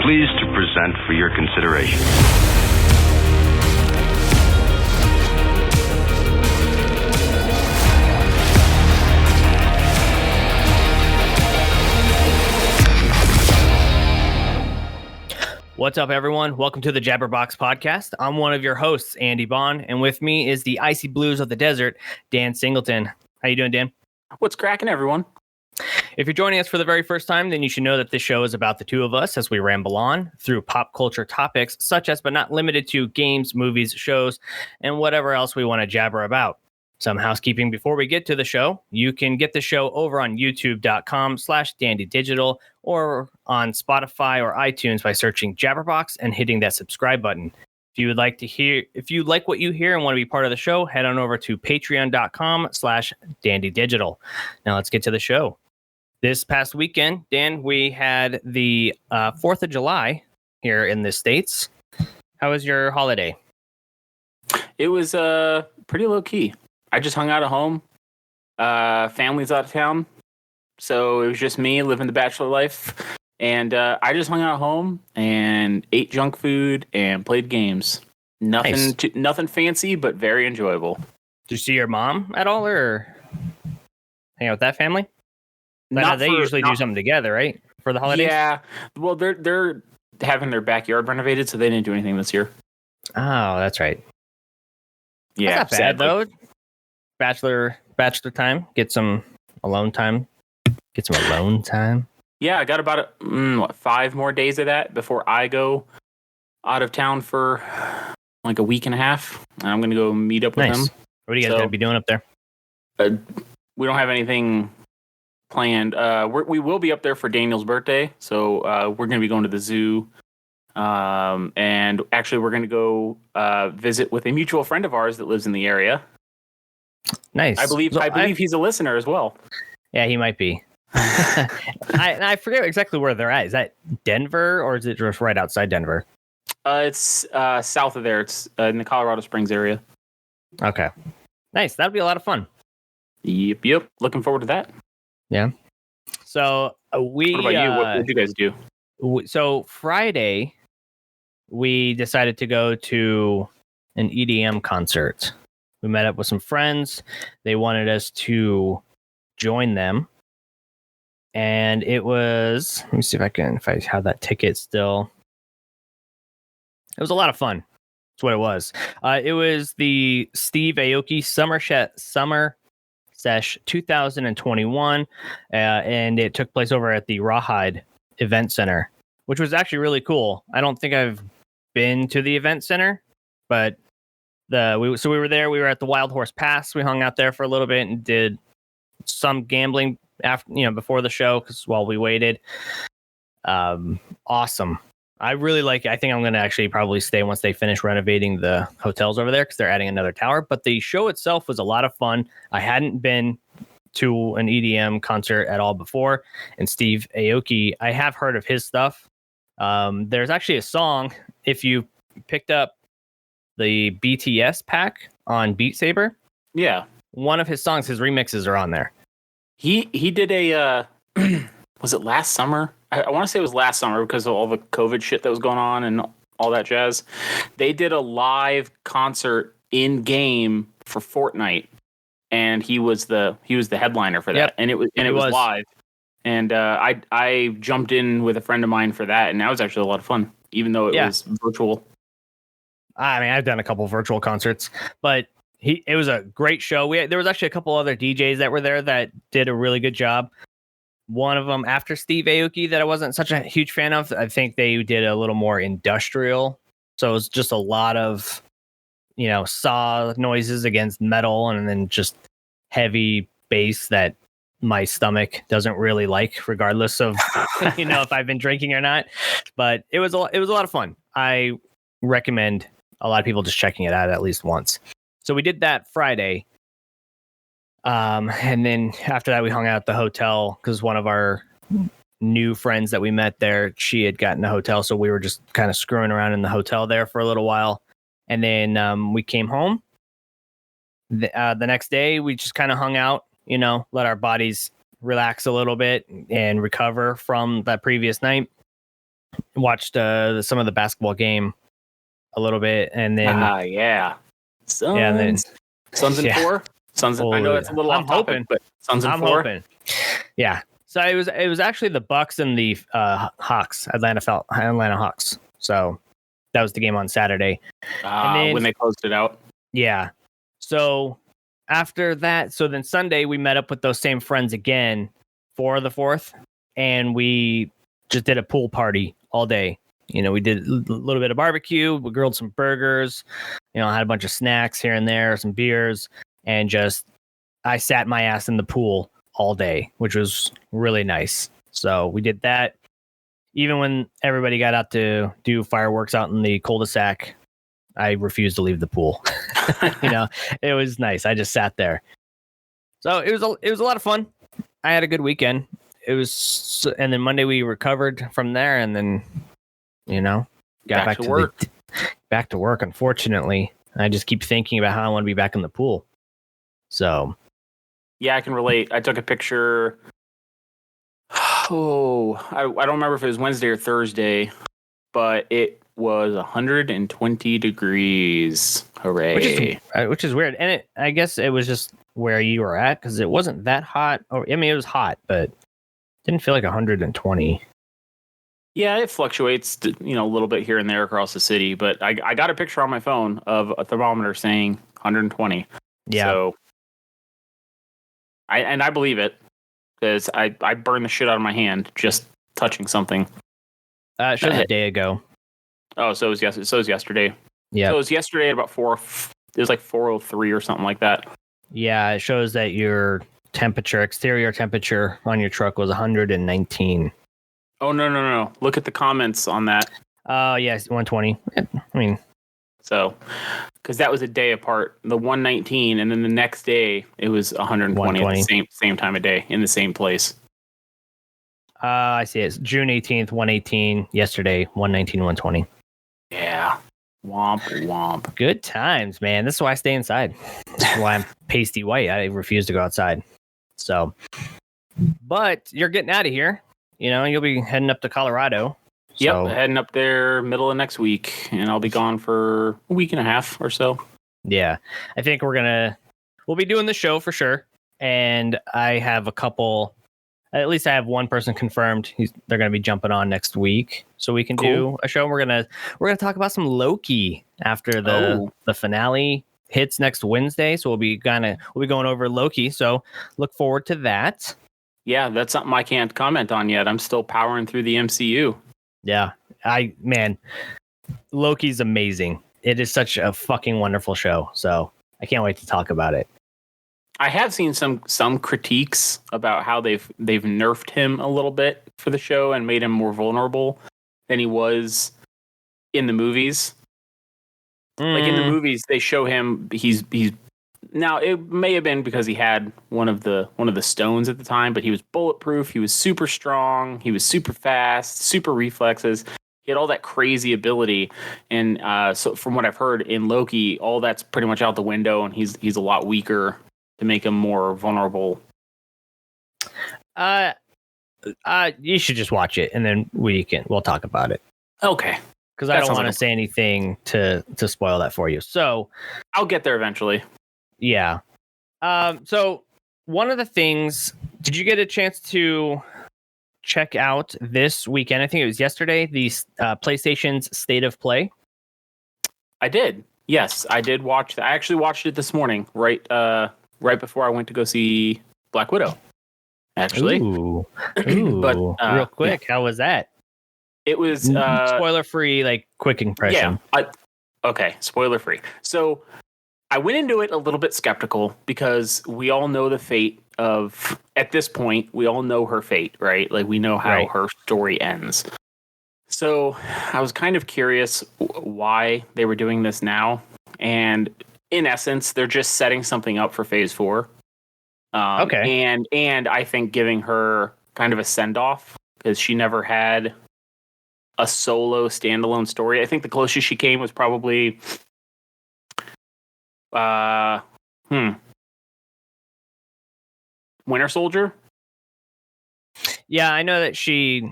pleased to present for your consideration. What's up, everyone? Welcome to the Jabberbox Podcast. I'm one of your hosts, Andy Bond, and with me is the icy blues of the desert, Dan Singleton. How you doing, Dan? What's cracking, everyone? If you're joining us for the very first time, then you should know that this show is about the two of us as we ramble on through pop culture topics such as, but not limited to, games, movies, shows, and whatever else we want to jabber about. Some housekeeping before we get to the show. You can get the show over on youtube.com/dandydigital or on Spotify or iTunes by searching Jabberbox and hitting that subscribe button. If you like what you hear and want to be part of the show, head on over to patreon.com/dandydigital. Now let's get to the show. This past weekend, Dan, we had the 4th of July here in the States. How was your holiday? It was pretty low key. I just hung out at home. Family's out of town, so it was just me living the bachelor life. And I just hung out at home and ate junk food and played games. Nothing fancy, but very enjoyable. Did you see your mom at all, or hang out with that family? They usually do something together, right, for the holidays? Yeah. Well, they're having their backyard renovated, so they didn't do anything this year. Oh, that's right. Yeah, that's not bad though. Bachelor time. Get some alone time. Yeah, I got about 5 more days of that before I go out of town for like a week and a half. And I'm going to go meet up with them. What are you guys going to be doing up there? We don't have anything planned. We will be up there for Daniel's birthday. So we're going to be going to the zoo. And actually, we're going to go visit with a mutual friend of ours that lives in the area. Nice. I believe he's a listener as well. Yeah, he might be. I forget exactly where they're at. Is that Denver or is it just right outside Denver? It's south of there. It's in the Colorado Springs area. Okay. Nice. That'll be a lot of fun. Yep. Looking forward to that. Yeah. So What about you? What did you guys do? So Friday, we decided to go to an EDM concert. We met up with some friends. They wanted us to join them. And it was, let me see if I have that ticket still. It was a lot of fun. That's what it was. It was the Steve Aoki Summer Sesh 2021. And it took place over at the Rawhide Event Center, which was actually really cool. I don't think I've been to the event center, but we were there. We were at the Wild Horse Pass. We hung out there for a little bit and did some gambling before the show while we waited. Awesome. I really like it. I think I'm going to actually probably stay once they finish renovating the hotels over there because they're adding another tower. But the show itself was a lot of fun. I hadn't been to an EDM concert at all before, and Steve Aoki, I have heard of his stuff. There's actually a song, if you picked up the BTS pack on Beat Saber. Yeah. One of his songs, his remixes are on there. He did a, was it last summer? I want to say it was last summer because of all the COVID shit that was going on and all that jazz. They did a live concert in game for Fortnite, and he was the headliner for that. Yep. And it was live. And I jumped in with a friend of mine for that, and that was actually a lot of fun, even though it was virtual. I mean, I've done a couple virtual concerts, but it was a great show. There was actually a couple other DJs that were there that did a really good job. One of them, after Steve Aoki, that I wasn't such a huge fan of. I think they did a little more industrial. So it was just a lot of, saw noises against metal and then just heavy bass that my stomach doesn't really like, regardless of, if I've been drinking or not. But it was a lot of fun. I recommend a lot of people just checking it out at least once. So we did that Friday. And then after that, we hung out at the hotel because one of our new friends that we met there, she had gotten a hotel. So we were just kind of screwing around in the hotel there for a little while. And then we came home. The next day, we just kind of hung out, let our bodies relax a little bit and recover from that previous night. watched some of the basketball game a little bit, and then yeah. Suns. yeah, and then Suns in yeah. 4. Suns. I know that's a little I'm off topic, hoping. but Suns in I'm 4. hoping. Yeah. So it was actually the Bucks and the Hawks, Atlanta Hawks. So that was the game on Saturday. And then When they closed it out. yeah. So after that, so then Sunday we met up with those same friends again for the 4th, and we just did a pool party all day. You know, we did a little bit of barbecue, we grilled some burgers, you know, had a bunch of snacks here and there, some beers, and just I sat my ass in the pool all day, which was really nice. So we did that. Even when everybody got out to do fireworks out in the cul-de-sac, I refused to leave the pool. You know, it was nice. I just sat there. So it was a lot of fun. I had a good weekend. And then Monday we recovered from there, and then, you know, got back to work. Back to work. Unfortunately, I just keep thinking about how I want to be back in the pool. So, yeah, I can relate. I took a picture. Oh, I don't remember if it was Wednesday or Thursday, but it was 120 degrees. Hooray! Which is weird, and I guess it was just where you were at, because it wasn't that hot. Or I mean, it was hot, but didn't feel like 120. Yeah, it fluctuates, you know, a little bit here and there across the city. But I got a picture on my phone of a thermometer saying 120. Yeah. So I believe it, because I burned the shit out of my hand just touching something. It shows a day ago. Oh, so it was yesterday. Yeah. So it was yesterday at about 4. It was like 4:03 or something like that. Yeah, it shows that your exterior temperature on your truck was 119. Oh, no. Look at the comments on that. Oh, yes, 120. I mean, so, because that was a day apart, the 119, and then the next day it was 120 at the same time of day in the same place. I see. It's June 18th, 118. Yesterday, 119, 120. Yeah. Womp womp. Good times, man. This is why I stay inside. This is why I'm pasty white. I refuse to go outside. So, but you're getting out of here. You know, you'll be heading up to Colorado. Yep, heading up there middle of next week, and I'll be gone for a week and a half or so. Yeah, I think we'll be doing the show for sure. And I have at least I have one person confirmed. They're going to be jumping on next week, so we can do a show. We're gonna talk about some Loki after the finale hits next Wednesday. So we'll be going over Loki. So look forward to that. Yeah, that's something I can't comment on yet. I'm still powering through the MCU. Yeah, Loki's amazing. It is such a fucking wonderful show. So I can't wait to talk about it. I have seen some critiques about how they've nerfed him a little bit for the show and made him more vulnerable than he was in the movies. Like in the movies, they show him he's now it may have been because he had one of the stones at the time, but he was bulletproof. He was super strong. He was super fast, super reflexes. He had all that crazy ability, and so from what I've heard in Loki, all that's pretty much out the window, and he's a lot weaker to make him more vulnerable. You should just watch it, and then we'll talk about it. Okay. Because I don't want to say anything to spoil that for you. So I'll get there eventually. Yeah. So one of the things, did you get a chance to check out this weekend? I think it was yesterday, the PlayStation's State of Play. I did. Yes, I did watch that. I actually watched it this morning, right before I went to go see Black Widow. Actually. Ooh. But real quick, How was that? It was spoiler free, like quick impression. Yeah. Okay, spoiler free. So I went into it a little bit skeptical because we all know the fate of, at this point, we all know her fate, right? Like we know how her story ends. So I was kind of curious why they were doing this now. And in essence, they're just setting something up for phase 4. Okay. And I think giving her kind of a send off because she never had a solo standalone story. I think the closest she came was probably Winter Soldier. Yeah, I know that she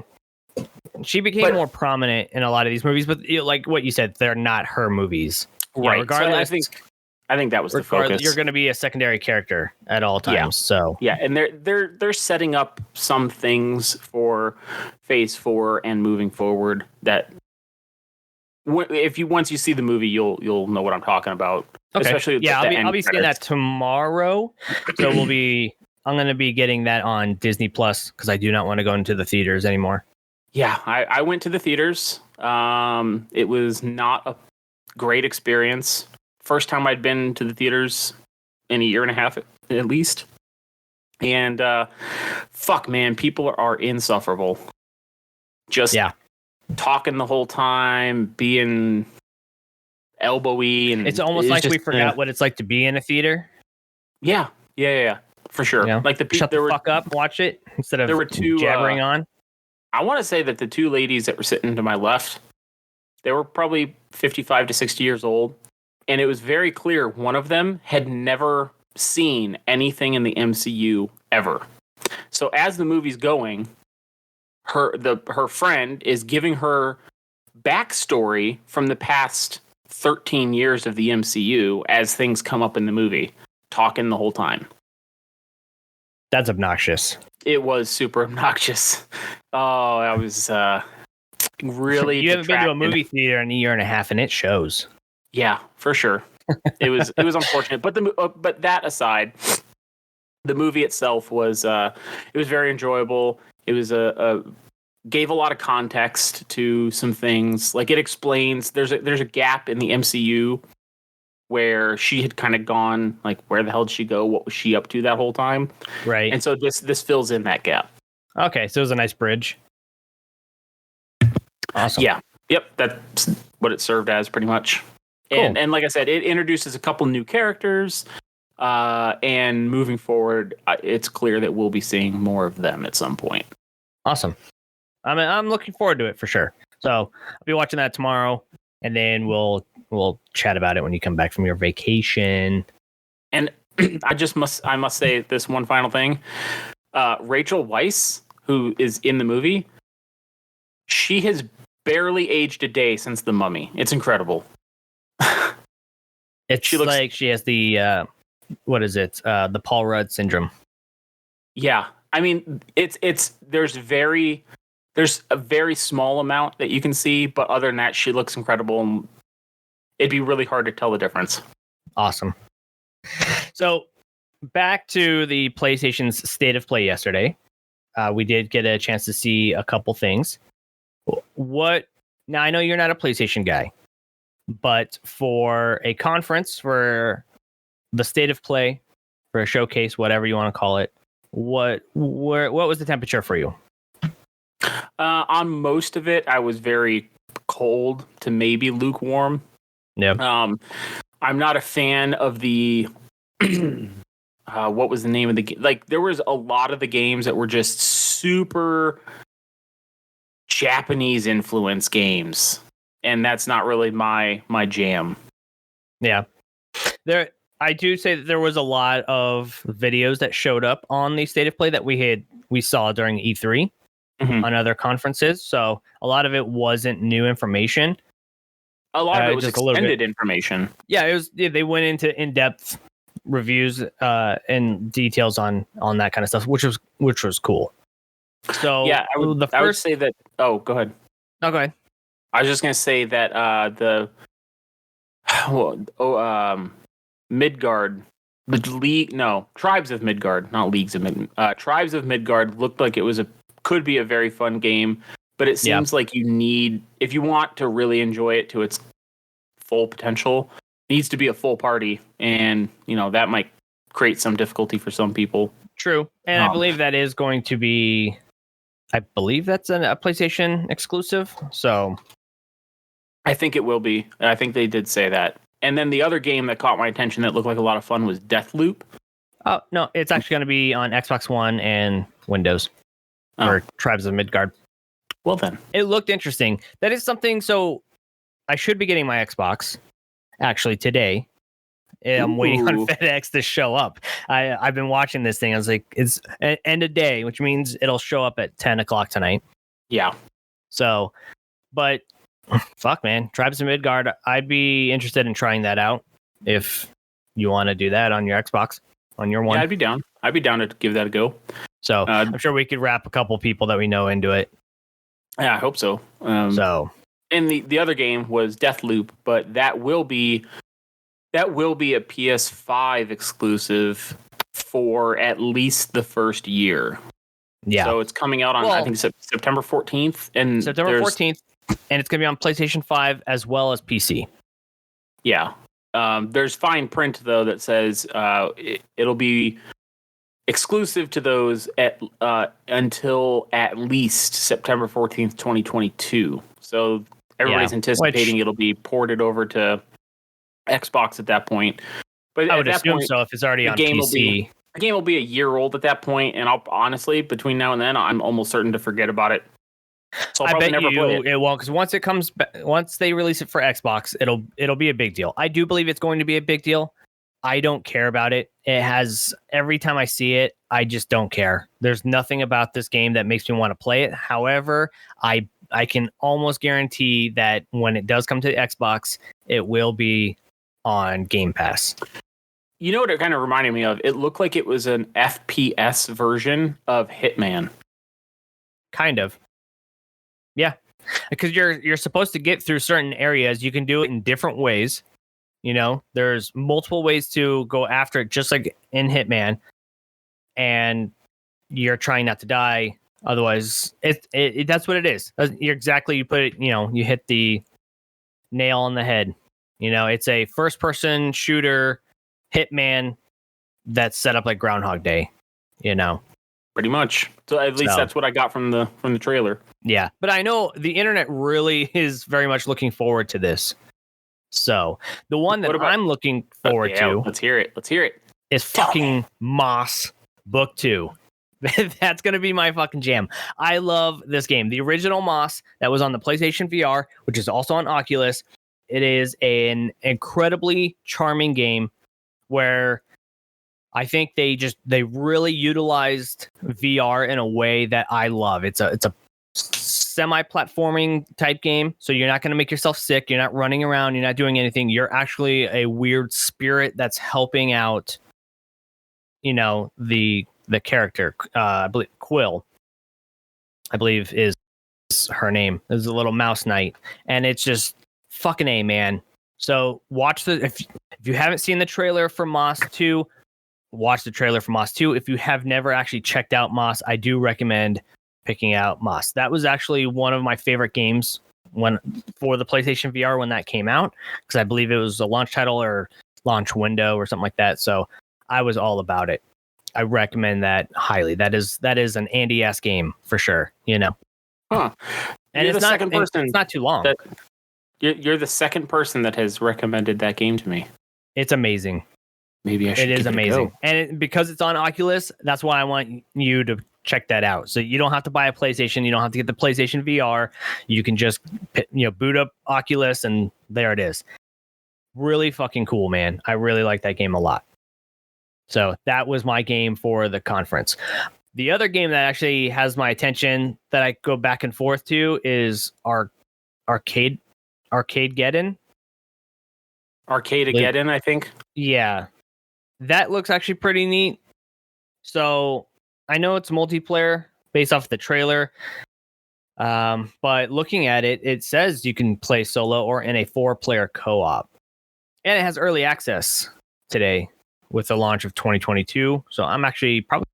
She became more prominent in a lot of these movies, but like what you said, they're not her movies. Right. Regardless, So I think that was the focus. You're going to be a secondary character at all times. So and they're setting up some things for Phase 4 and moving forward that once you see the movie, you'll know what I'm talking about. Okay. Especially I'll be seeing that tomorrow. So I'm going to be getting that on Disney Plus because I do not want to go into the theaters anymore. Yeah, I went to the theaters. It was not a great experience. First time I'd been to the theaters in a year and a half at least. And fuck, man, people are insufferable. Just talking the whole time, being elbowy, and it's almost like we forgot what it's like to be in a theater. Yeah, for sure. Like shut the fuck up, watch it instead of jabbering on. I want to say that the two ladies that were sitting to my left, they were probably 55 to 60 years old. And it was very clear one of them had never seen anything in the MCU ever. So as the movie's going, her friend is giving her backstory from the past 13 years of the MCU as things come up in the movie, talking the whole time. That's obnoxious. It was super obnoxious. Oh, I was really. You haven't been to a movie theater in a year and a half, and it shows. Yeah, for sure. It was unfortunate, but that aside, the movie itself was it was very enjoyable. It was gave a lot of context to some things. Like it explains there's a gap in the MCU where she had kind of gone, like, where the hell did she go? What was she up to that whole time? Right. And so this fills in that gap. Okay, so it was a nice bridge. Awesome. Yeah. Yep. That's what it served as, pretty much. Cool. And like I said, it introduces a couple new characters, and moving forward, it's clear that we'll be seeing more of them at some point. Awesome. I'm looking forward to it for sure. So I'll be watching that tomorrow, and then we'll chat about it when you come back from your vacation. And I must say this one final thing. Rachel Weisz, who is in the movie, she has barely aged a day since The Mummy. It's incredible. She looks like she has the what is it? The Paul Rudd syndrome. Yeah, I mean, there's a very small amount that you can see, but other than that, she looks incredible, and it'd be really hard to tell the difference. Awesome. So back to the PlayStation's State of Play yesterday. We did get a chance to see a couple things. Now I know you're not a PlayStation guy, but for a conference, for the State of Play, for a showcase, whatever you want to call it, what was the temperature for you? On most of it, I was very cold to maybe lukewarm. Yeah. I'm not a fan of the what was the name of the game? Like, there was a lot of the games that were just super Japanese influence games, and that's not really my jam. Yeah. I do say that there was a lot of videos that showed up on the State of Play that we saw during E3 on other conferences. So a lot of it wasn't new information. A lot of it was extended information. Yeah, they went into in-depth reviews and details on that kind of stuff, which was cool. So yeah, I would say that. Oh, go ahead. No, go ahead. I was just gonna say that Midgard, Tribes of Midgard, not Leagues of Midgard. Tribes of Midgard looked like could be a very fun game, but it seems like if you want to really enjoy it to its full potential, it needs to be a full party, and that might create some difficulty for some people. True, and I believe that is going to be. I believe that's a PlayStation exclusive. So I think it will be. I think they did say that. And then the other game that caught my attention that looked like a lot of fun was Deathloop. Oh, no, it's actually going to be on Xbox One and Windows for Tribes of Midgard. Well, then. It looked interesting. That is something, so I should be getting my Xbox actually today. I'm waiting on FedEx to show up. I've been watching this thing. I was like, it's end of day, which means it'll show up at 10 o'clock tonight. Yeah. So, but fuck, man, Tribes of Midgard. I'd be interested in trying that out if you want to do that on your Xbox, on your one. Yeah, I'd be down. I'd be down to give that a go. So I'm sure we could wrap a couple people that we know into it. Yeah, I hope so. And the other game was Deathloop, but that will be a PS5 exclusive for at least the first year. Yeah. So it's coming out on I think September 14th and September 14th, and it's going to be on PlayStation 5 as well as PC. Yeah. There's fine print though that says it'll be exclusive to those until at least September 14th, 2022. So everybody's anticipating it'll be ported over to Xbox at that point. But I would assume so if it's already on PC. The game will be a year old at that point, and I'll honestly, between now and then, I'm almost certain to forget about it. So I'll probably never play it. It won't, because once they release it for Xbox, it'll be a big deal. I do believe it's going to be a big deal. I don't care about it. Every time I see it, I just don't care. There's nothing about this game that makes me want to play it. However, I can almost guarantee that when it does come to the Xbox, it will be on Game Pass. You know what it kind of reminded me of? It looked like it was an FPS version of Hitman. Kind of. Yeah. Because you're supposed to get through certain areas. You can do it in different ways. You know, there's multiple ways to go after it, just like in Hitman. And you're trying not to die. Otherwise, that's what it is. You put it, you hit the nail on the head. It's a first-person shooter Hitman that's set up like Groundhog Day. Pretty much. So at least that's what I got from the trailer. Yeah, but I know the internet really is very much looking forward to this. So the one that I'm looking forward to, let's hear it. Is fucking Moss Book 2. That's going to be my fucking jam. I love this game. The original Moss that was on the PlayStation VR, which is also on Oculus. It is an incredibly charming game where I think they really utilized VR in a way that I love. It's a semi-platforming type game, so you're not going to make yourself sick. You're not running around. You're not doing anything. You're actually a weird spirit that's helping out, the character. I believe Quill, is her name. Is a little mouse knight, and it's just fucking A, man. So watch if you haven't seen the trailer for Moss 2, watch the trailer for Moss 2. If you have never actually checked out Moss, I do recommend picking out Moss. That was actually one of my favorite games for the PlayStation VR when that came out, because I believe it was a launch title or launch window or something like that. So I was all about it. I recommend that highly. That is an Andy-ass game for sure. Huh. And it's not too long. You're the second person that has recommended that game to me. It's amazing. Maybe I should. It is amazing, and because it's on Oculus, that's why I want you to check that out. So you don't have to buy a PlayStation. You don't have to get the PlayStation VR. You can just boot up Oculus, and there it is. Really fucking cool, man. I really like that game a lot. So that was my game for the conference. The other game that actually has my attention that I go back and forth to is Arcadegeddon. Arcadegeddon, I think. Yeah. That looks actually pretty neat. So I know it's multiplayer based off the trailer. But looking at it, it says you can play solo or in a 4-player co-op. And it has early access today with the launch of 2022. So I'm actually probably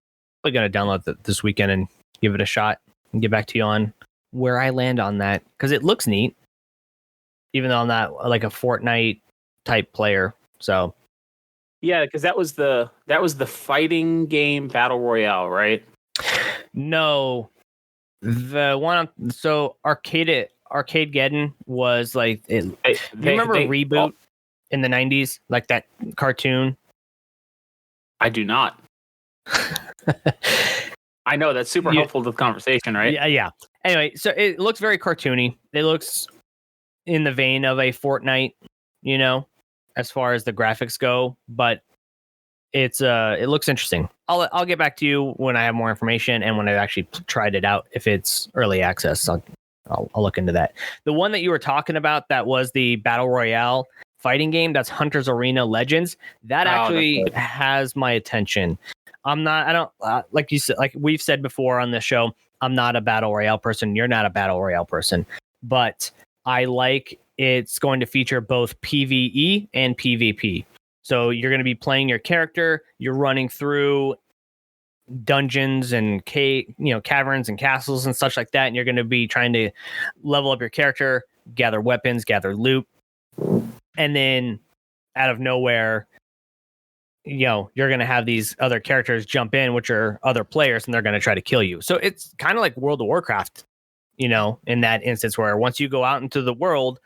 going to download it this weekend and give it a shot and get back to you on where I land on that, because it looks neat, even though I'm not like a Fortnite type player. So yeah, because that was the fighting game battle royale, right? No, the one. So Arcadegeddon was like it. You remember Reboot in the 90s, like that cartoon? I do not. I know that's super helpful to the conversation, right? Yeah. Anyway, so it looks very cartoony. It looks in the vein of a Fortnite, as far as the graphics go, but it looks interesting. I'll get back to you when I have more information and when I've actually tried it out. If it's early access, I'll I'll look into that. The one that you were talking about that was the Battle Royale fighting game, that's Hunter's Arena Legends. That actually has my attention. I don't like you said, like we've said before on this show, I'm not a Battle Royale person. You're not a Battle Royale person, but I like it's going to feature both PvE and PvP. So you're going to be playing your character, you're running through dungeons and caverns and castles and such like that, and you're going to be trying to level up your character, gather weapons, gather loot, and then out of nowhere, you're going to have these other characters jump in, which are other players, and they're going to try to kill you. So it's kind of like World of Warcraft, in that instance, where once you go out into the world,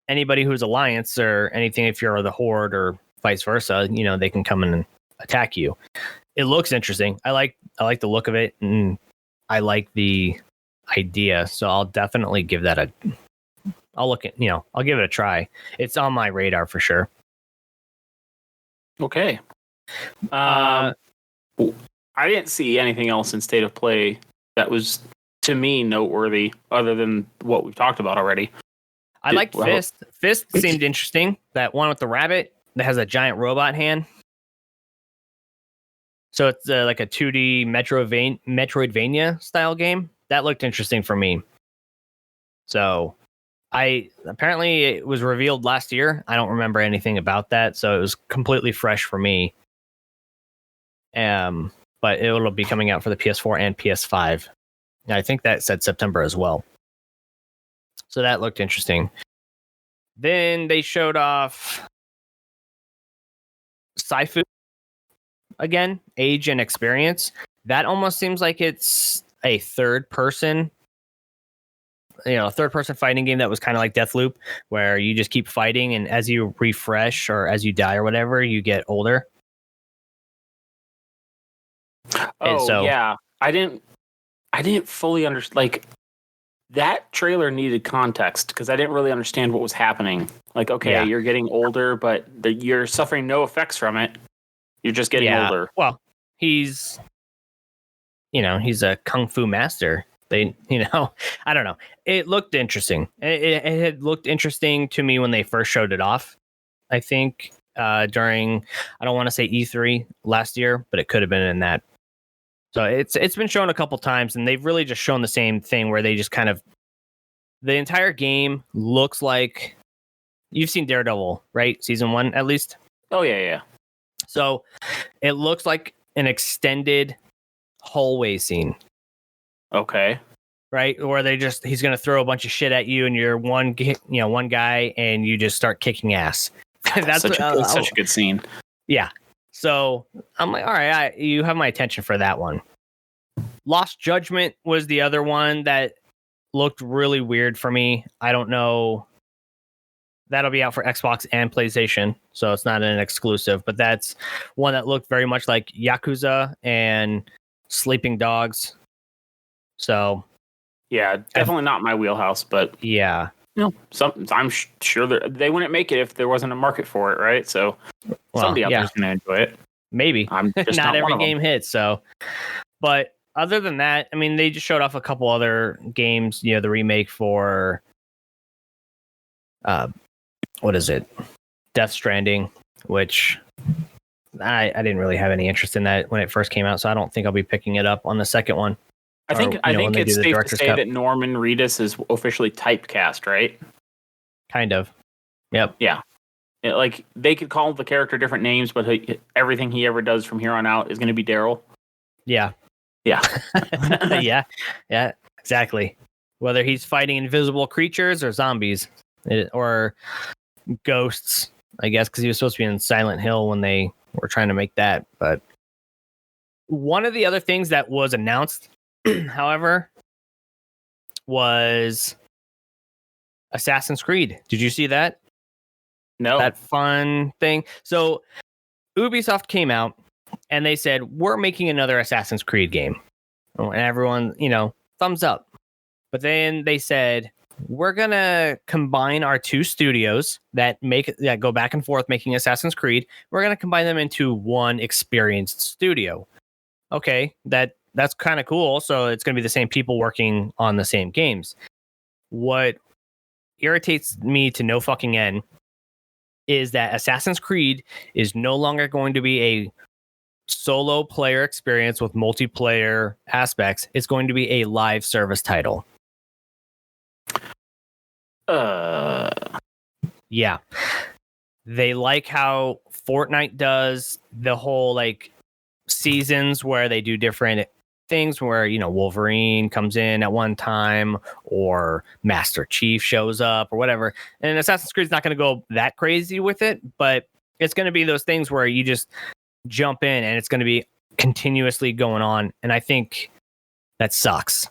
anybody who's Alliance or anything, if you're the Horde or vice versa, they can come in and attack you. It looks interesting. I like the look of it, and I like the idea. So I'll definitely give that I'll give it a try. It's on my radar for sure. Okay. I didn't see anything else in State of Play that was, to me, noteworthy other than what we've talked about already. I liked Fist. Fist seemed interesting. That one with the rabbit that has a giant robot hand. So it's like a 2D Metroidvania style game. That looked interesting for me. So apparently it was revealed last year. I don't remember anything about that, so it was completely fresh for me. But it'll be coming out for the PS4 and PS5. And I think that said September as well. So that looked interesting. Then they showed off Saifu again, age and experience. That almost seems like it's a third person fighting game that was kind of like Deathloop, where you just keep fighting, and as you refresh or as you die or whatever, you get older. Oh, yeah. I didn't fully understand. Like, that trailer needed context because I didn't really understand what was happening. Like, okay, You're getting older, but you're suffering no effects from it. You're just getting older. Well, he's a kung fu master. I don't know. It looked interesting. It had looked interesting to me when they first showed it off. I think during, I don't want to say E3 last year, but it could have been in that. So it's been shown a couple times, and they've really just shown the same thing where they just kind of, the entire game looks like, you've seen Daredevil, right? Season 1 at least. Oh yeah. So it looks like an extended hallway scene. Okay. Right, where he's gonna throw a bunch of shit at you, and you're one guy, and you just start kicking ass. That's such a good scene. Yeah. So I'm like, all right, you have my attention for that one. Lost Judgment was the other one that looked really weird for me. I don't know. That'll be out for Xbox and PlayStation, so it's not an exclusive. But that's one that looked very much like Yakuza and Sleeping Dogs. So, yeah, definitely not my wheelhouse, but yeah, I'm sure they wouldn't make it if there wasn't a market for it, right? So somebody out there's going to enjoy it. Maybe. I'm just not every game hits. So, but other than that, I mean, they just showed off a couple other games. The remake for what is it? Death Stranding, which I didn't really have any interest in that when it first came out, so I don't think I'll be picking it up on the second one. I think it's safe to say that Norman Reedus is officially typecast, right? Kind of. Yep. Yeah. Like, they could call the character different names, but everything he ever does from here on out is going to be Daryl. Yeah. Yeah. Yeah, exactly. Whether he's fighting invisible creatures or zombies or ghosts, I guess, because he was supposed to be in Silent Hill when they were trying to make that. But one of the other things that was announced, however, was Assassin's Creed. Did you see that? No. That fun thing. So Ubisoft came out and they said, we're making another Assassin's Creed game. And everyone, thumbs up. But then they said, we're going to combine our two studios that go back and forth making Assassin's Creed. We're going to combine them into one experienced studio. Okay, that that's kind of cool. So it's going to be the same people working on the same games. What irritates me to no fucking end is that Assassin's Creed is no longer going to be a solo player experience with multiplayer aspects. It's going to be a live service title. Yeah. They like how Fortnite does the whole like seasons where they do different things where, you know, Wolverine comes in at one time or Master Chief shows up or whatever. And Assassin's Creed's not going to go that crazy with it, but it's going to be those things where you just jump in and it's going to be continuously going on. And I think that sucks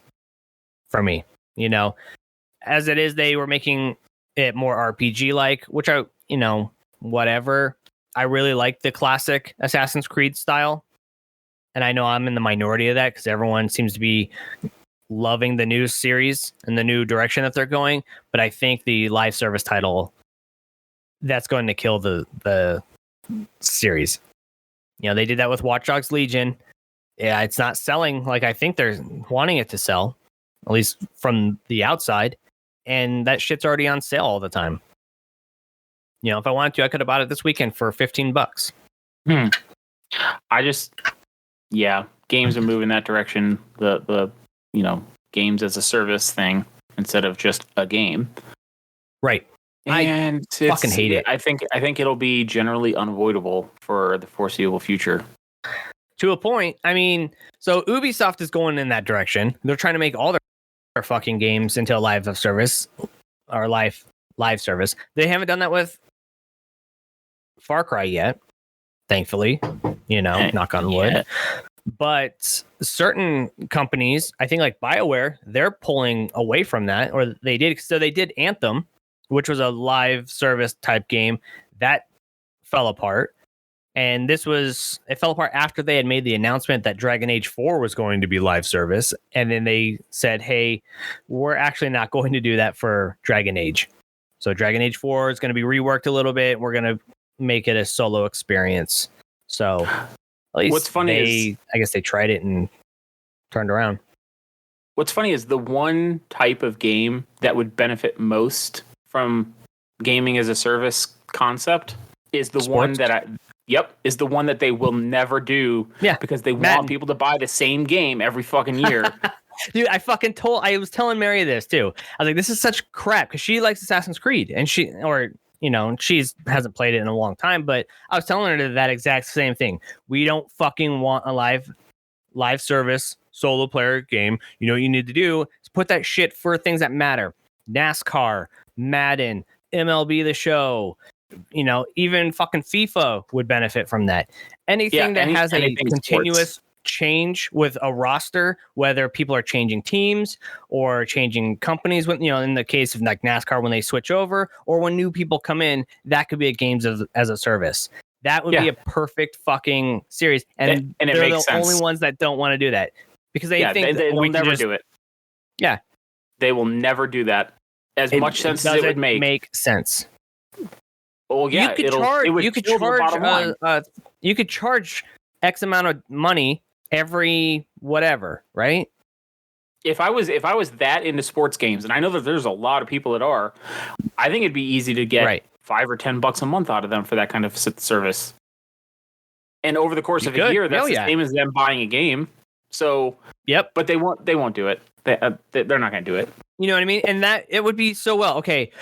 for me. You know, as it is, they were making it more RPG like, which I, you know, whatever. I really like the classic Assassin's Creed style. And I know I'm in the minority of that because everyone seems to be loving the new series and the new direction that they're going. But I think the live service title, that's going to kill the series. You know, they did that with Watch Dogs Legion. Yeah, it's not selling like I think they're wanting it to sell, at least from the outside. And that shit's already on sale all the time. You know, if I wanted to, I could have bought it this weekend for $15. Yeah, games are moving that direction. The you know, games as a service thing instead of just a game. Right. And I fucking hate it. I think it'll be generally unavoidable for the foreseeable future. To a point. I mean, so Ubisoft is going in that direction. They're trying to make all their fucking games into a live service or live service. They haven't done that with Far Cry yet, thankfully. You know, knock on wood. Yeah. But certain companies, I think like BioWare, they're pulling away from that, or they did. So they did Anthem, which was a live service type game that fell apart. And it fell apart after they had made the announcement that Dragon Age 4 was going to be live service. And then they said, hey, we're actually not going to do that for Dragon Age. So Dragon Age 4 is going to be reworked a little bit. We're going to make it a solo experience. So at least what's funny is, I guess they tried it and turned around. What's funny is the one type of game that would benefit most from gaming as a service concept is the one that is the one that they will never do because they want people to buy the same game every fucking year. Dude, I was telling Mary this too. I was like, this is such crap because she likes Assassin's Creed and she hasn't played it in a long time, but I was telling her that exact same thing. We don't fucking want a live service solo player game. You know what you need to do is put that shit for things that matter. NASCAR, Madden, MLB The Show, you know, even fucking FIFA would benefit from that. Anything that has a continuous sports change with a roster, whether people are changing teams or changing companies, with, you know, in the case of like NASCAR when they switch over or when new people come in, that could be a games as a service. That would be a perfect fucking series, and they're the only ones that don't want to do that because they think they'll never do it. Yeah, they will never do that. As much sense as it would make sense. Well, yeah, you could charge X amount of money every whatever, right? If I was that into sports games, and I know that there's a lot of people that are, I think it'd be easy to get $5 or $10 a month out of them for that kind of service. And over the course of a year, that's the same as them buying a game. So, but they won't do it. They're not going to do it. You know what I mean? And that it would be so well. Okay,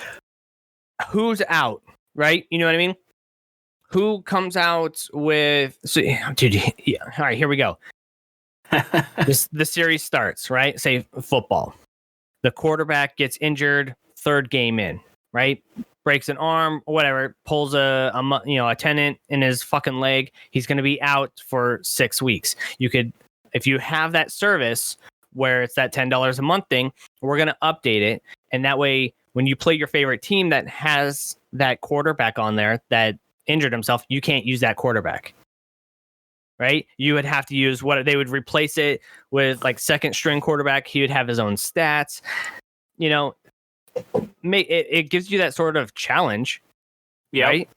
who's out? Right? You know what I mean? Who comes out with... So, dude, yeah. All right, here we go. The series starts, right? Say football. The quarterback gets injured, third game in, right? Breaks an arm, or whatever, pulls a tendon in his fucking leg. He's going to be out for 6 weeks. You could, if you have that service where it's that $10 a month thing, we're going to update it. And that way, when you play your favorite team that has that quarterback on there that injured himself, you can't use that quarterback, right? You would have to use they would replace it with like second string quarterback. He would have his own stats. You know, it gives you that sort of challenge, right?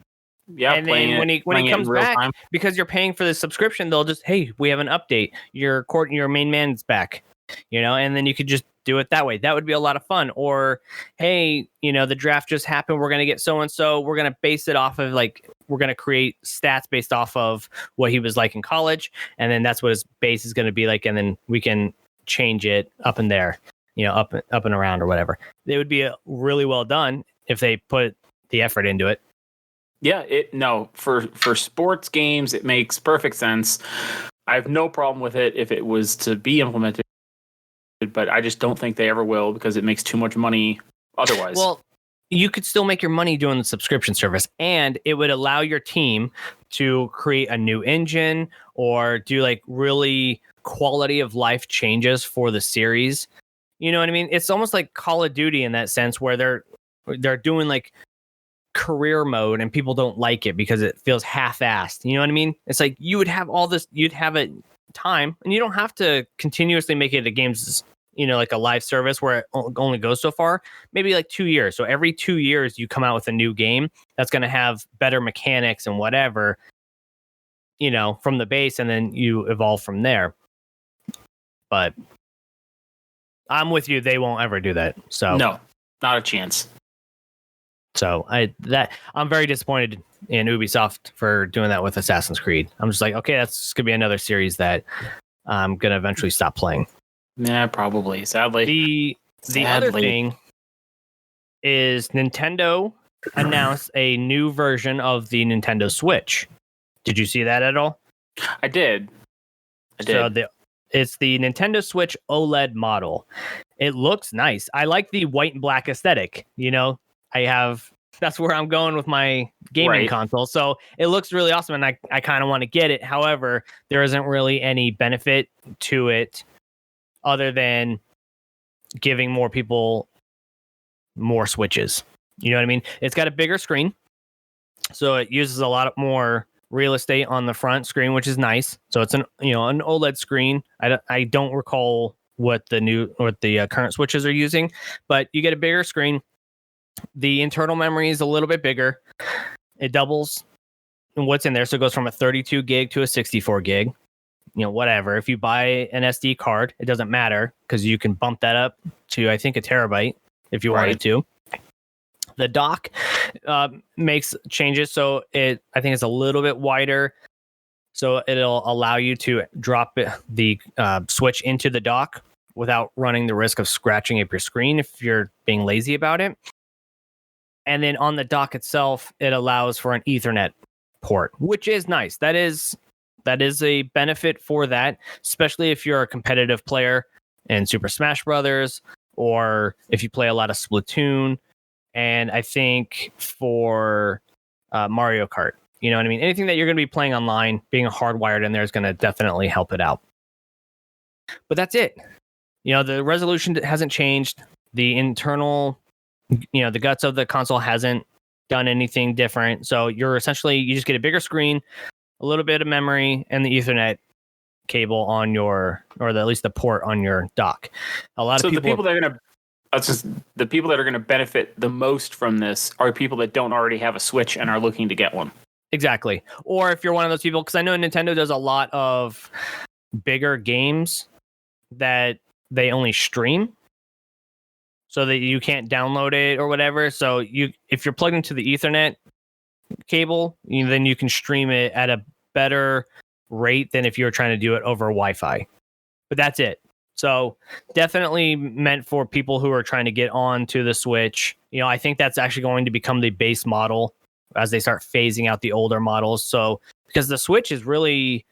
Yeah, and then when he playing it in comes real back, time. because you're paying for the subscription, they'll just, hey, we have an update. Your main man's back, and then you could just do it that way. That would be a lot of fun. Or, hey, the draft just happened. We're gonna get so and so. We're gonna base it off of we're gonna create stats based off of what he was like in college, and then that's what his base is gonna be like, and then we can change it up and there, up and around or whatever. It would be really well done if they put the effort into it. Yeah, for sports games, it makes perfect sense. I have no problem with it if it was to be implemented, but I just don't think they ever will because it makes too much money otherwise. Well, you could still make your money doing the subscription service, and it would allow your team to create a new engine or do really quality of life changes for the series. You know what I mean? It's almost like Call of Duty in that sense, where they're doing career mode and people don't like it because it feels half-assed. You know what I mean? It's like you would have all this, you'd have it time, and you don't have to continuously make it a game's, like a live service where it only goes so far. Maybe 2 years. So every 2 years you come out with a new game that's going to have better mechanics and whatever, from the base, and then you evolve from there. But I'm with you. They won't ever do that. So no, not a chance. So I'm very disappointed in Ubisoft for doing that with Assassin's Creed. I'm just like, okay, that's gonna be another series that I'm gonna eventually stop playing. Yeah, probably. Sadly. The other thing is Nintendo announced a new version of the Nintendo Switch. Did you see that at all? I did. So it's the Nintendo Switch OLED model. It looks nice. I like the white and black aesthetic. That's where I'm going with my gaming console. So it looks really awesome, and I kind of want to get it. However, there isn't really any benefit to it other than giving more people more Switches. You know what I mean? It's got a bigger screen, so it uses a lot more real estate on the front screen, which is nice. So it's an OLED screen. I don't recall what the current Switches are using, but you get a bigger screen. The internal memory is a little bit bigger. It doubles what's in there. So it goes from a 32 gig to a 64 gig, whatever. If you buy an SD card, it doesn't matter because you can bump that up to, I think, a terabyte if you wanted to. The dock makes changes. So I think it's a little bit wider. So it'll allow you to drop the Switch into the dock without running the risk of scratching up your screen if you're being lazy about it. And then on the dock itself, it allows for an Ethernet port, which is nice. That is a benefit for that, especially if you're a competitive player in Super Smash Brothers, or if you play a lot of Splatoon. And I think for Mario Kart, you know what I mean? Anything that you're going to be playing online, being hardwired in there is going to definitely help it out. But that's it. The resolution hasn't changed. The internal, the guts of the console hasn't done anything different. So you just get a bigger screen, a little bit of memory, and the Ethernet cable on at least the port on your dock. A lot of people. The people that are going to benefit the most from this are people that don't already have a Switch and are looking to get one. Exactly. Or if you're one of those people, because I know Nintendo does a lot of bigger games that they only stream, so that you can't download it or whatever. So if you're plugged into the Ethernet cable, then you can stream it at a better rate than if you were trying to do it over Wi-Fi. But that's it. So definitely meant for people who are trying to get onto the Switch. I think that's actually going to become the base model as they start phasing out the older models. So because the Switch is really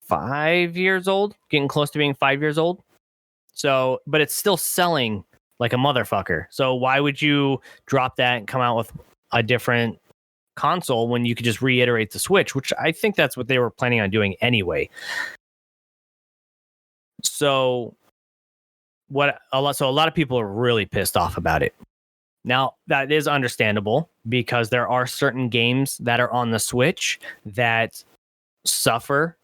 5 years old, getting close to being 5 years old. So, but it's still selling like a motherfucker. So why would you drop that and come out with a different console when you could just reiterate the Switch, which I think that's what they were planning on doing anyway. So a lot of people are really pissed off about it. Now, that is understandable because there are certain games that are on the Switch that suffer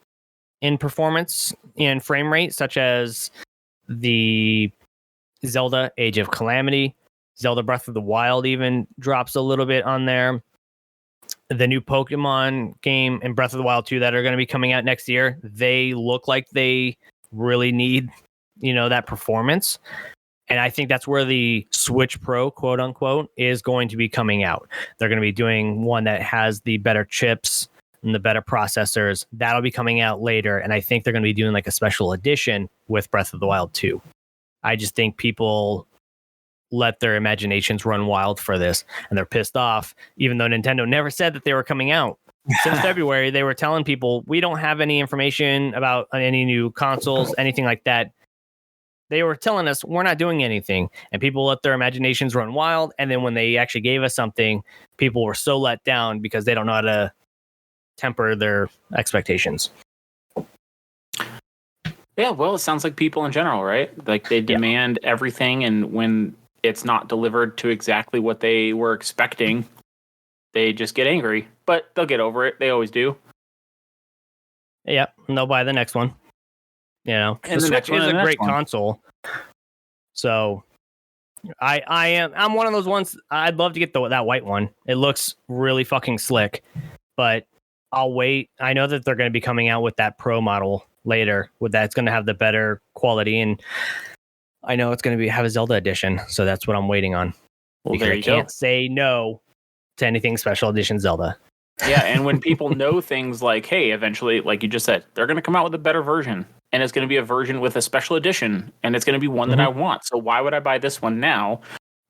in performance and frame rate, such as the Zelda Age of Calamity. Zelda Breath of the Wild even drops a little bit on there. the new Pokemon game and Breath of the Wild 2 that are going to be coming out next year, they look like they really need, that performance. And I think that's where the Switch Pro, quote unquote, is going to be coming out. They're going to be doing one that has the better chips and the better processors. That'll be coming out later. And I think they're going to be doing like a special edition with Breath of the Wild 2. I just think people let their imaginations run wild for this, and they're pissed off, even though Nintendo never said that they were coming out. Since February, they were telling people, we don't have any information about any new consoles, anything like that. They were telling us we're not doing anything, and people let their imaginations run wild. And then when they actually gave us something, people were so let down because they don't know how to temper their expectations. Yeah, well, it sounds like people in general, right? Like they demand everything, and when it's not delivered to exactly what they were expecting, they just get angry. But they'll get over it. They always do. Yeah, and they'll buy the next one. And the Switch is a great console. So I'm one of those ones. I'd love to get that white one. It looks really fucking slick, but I'll wait. I know that they're going to be coming out with that Pro model later. With that, it's going to have the better quality, and I know it's going to have a Zelda edition. So that's what I'm waiting on. Well, because I can't say no to anything special edition Zelda. Yeah, and when people know things like, hey, eventually, like you just said, they're going to come out with a better version, and it's going to be a version with a special edition, and it's going to be one that I want. So why would I buy this one now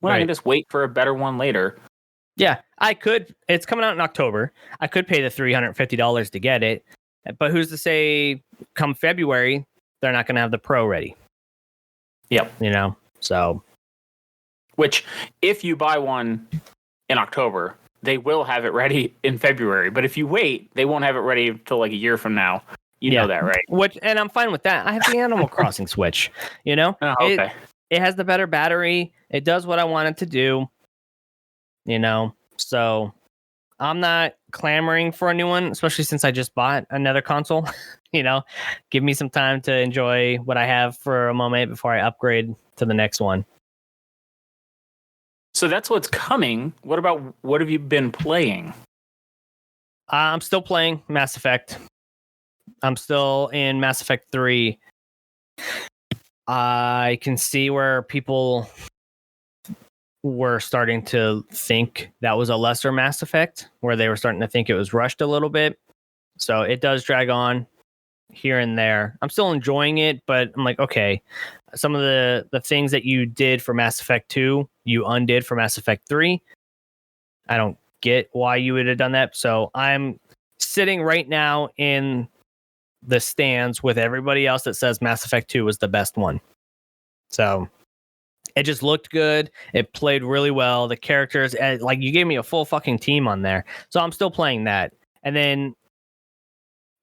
when I can just wait for a better one later? Yeah, I could. It's coming out in October. I could pay the $350 to get it, but who's to say come February, they're not going to have the Pro ready? Yep. So. Which, if you buy one in October, they will have it ready in February. But if you wait, they won't have it ready until like a year from now. You know that, right? And I'm fine with that. I have the Animal Crossing Switch, Oh, okay. It has the better battery. It does what I want it to do, So I'm not clamoring for a new one, especially since I just bought another console. Give me some time to enjoy what I have for a moment before I upgrade to the next one. So that's what's coming. What have you been playing? I'm still playing Mass Effect. I'm still in Mass Effect 3. I can see where people were starting to think that was a lesser Mass Effect, where they were starting to think it was rushed a little bit. So it does drag on here and there. I'm still enjoying it, but I'm like, okay, some of the things that you did for Mass Effect 2, you undid for Mass Effect 3. I don't get why you would have done that. So I'm sitting right now in the stands with everybody else that says Mass Effect 2 was the best one. So it just looked good. It played really well. The characters, like you gave me a full fucking team on there. So I'm still playing that. And then,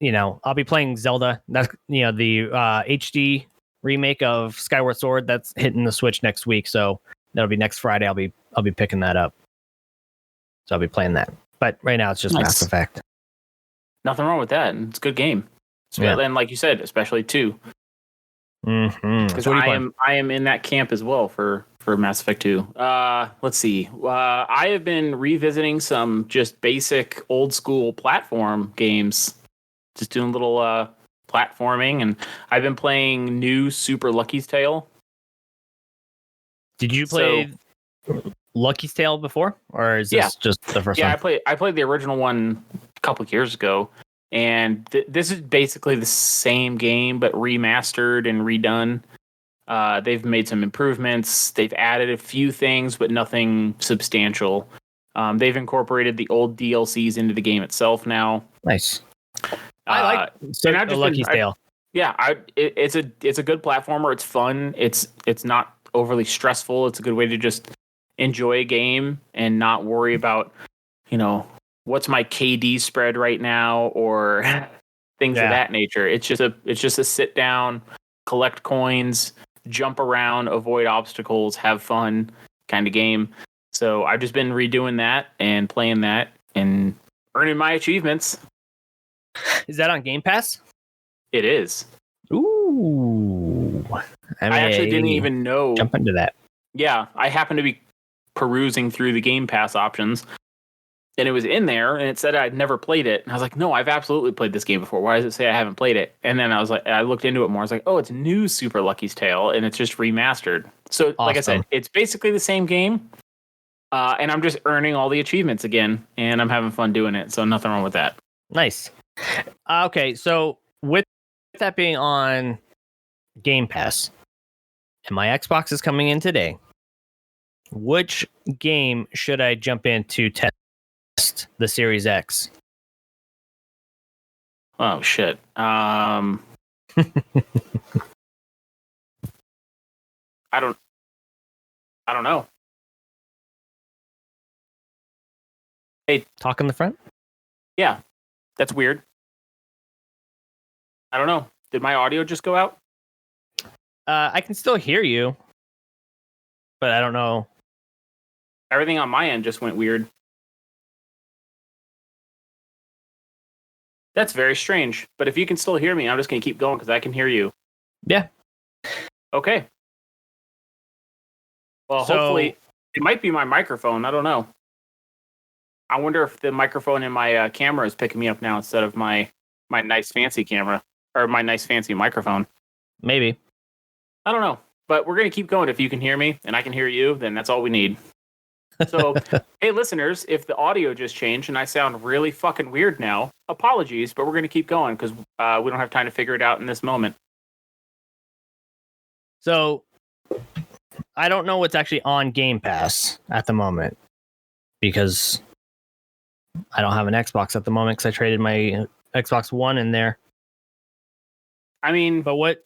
I'll be playing Zelda. That's, the HD remake of Skyward Sword that's hitting the Switch next week. So that'll be next Friday. I'll be picking that up. So I'll be playing that. But right now it's just Nice. Mass Effect. Nothing wrong with that. It's a good game. And like you said, especially 2. Because I am in that camp as well for Mass Effect 2. Let's see. I have been revisiting some just basic old school platform games. Just doing a little platforming, and I've been playing new Super Lucky's Tale. Did you play Lucky's Tale before, or is this just the first one? Yeah, I played the original one a couple of years ago, and this is basically the same game but remastered and redone. They've made some improvements. They've added a few things, but nothing substantial. They've incorporated the old DLCs into the game itself now. Nice. I like Lucky's Tale. It's a good platformer. It's fun. It's not overly stressful. It's a good way to just enjoy a game and not worry about, what's my KD spread right now or things of that nature. It's just a sit down, collect coins, jump around, avoid obstacles, have fun kind of game. So I've just been redoing that and playing that and earning my achievements. Is that on Game Pass? It is. Ooh. I actually didn't even know. Jump into that. Yeah, I happened to be perusing through the Game Pass options, and it was in there, and it said I'd never played it. And I was like, no, I've absolutely played this game before. Why does it say I haven't played it? And then I looked into it more. I was like, oh, it's new Super Lucky's Tale, and it's just remastered. So, like I said, it's basically the same game, and I'm just earning all the achievements again, and I'm having fun doing it. So nothing wrong with that. Nice. Okay, so with that being on Game Pass, and my Xbox is coming in today, which game should I jump in to test the Series X? Oh shit. I don't know. Hey, talk in the front? Yeah. That's weird. I don't know. Did my audio just go out? I can still hear you, but I don't know. Everything on my end just went weird. That's very strange. But if you can still hear me, I'm just going to keep going because I can hear you. Yeah. Okay. Well, hopefully, it might be my microphone. I don't know. I wonder if the microphone in my camera is picking me up now instead of my nice fancy camera or my nice fancy microphone. Maybe. I don't know. But we're going to keep going. If you can hear me and I can hear you, then that's all we need. So, hey, listeners, if the audio just changed and I sound really fucking weird now, apologies, but we're going to keep going because we don't have time to figure it out in this moment. So, I don't know what's actually on Game Pass at the moment because I don't have an Xbox at the moment because I traded my Xbox One in there. I mean, but what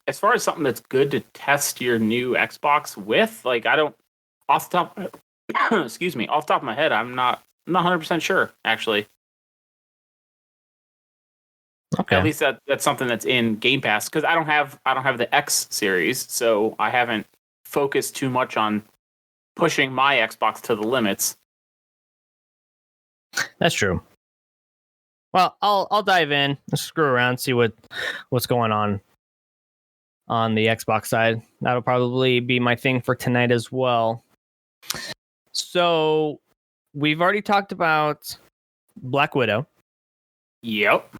as far as something that's good to test your new Xbox with, like I don't off the top excuse me, off the top of my head, I'm not 100% sure actually. Okay. At least that's something that's in Game Pass because I don't have the X series, so I haven't focused too much on pushing my Xbox to the limits. That's true. Well, I'll dive in, screw around, see what's going on the Xbox side. That'll probably be my thing for tonight as well. So, we've already talked about Black Widow. Yep.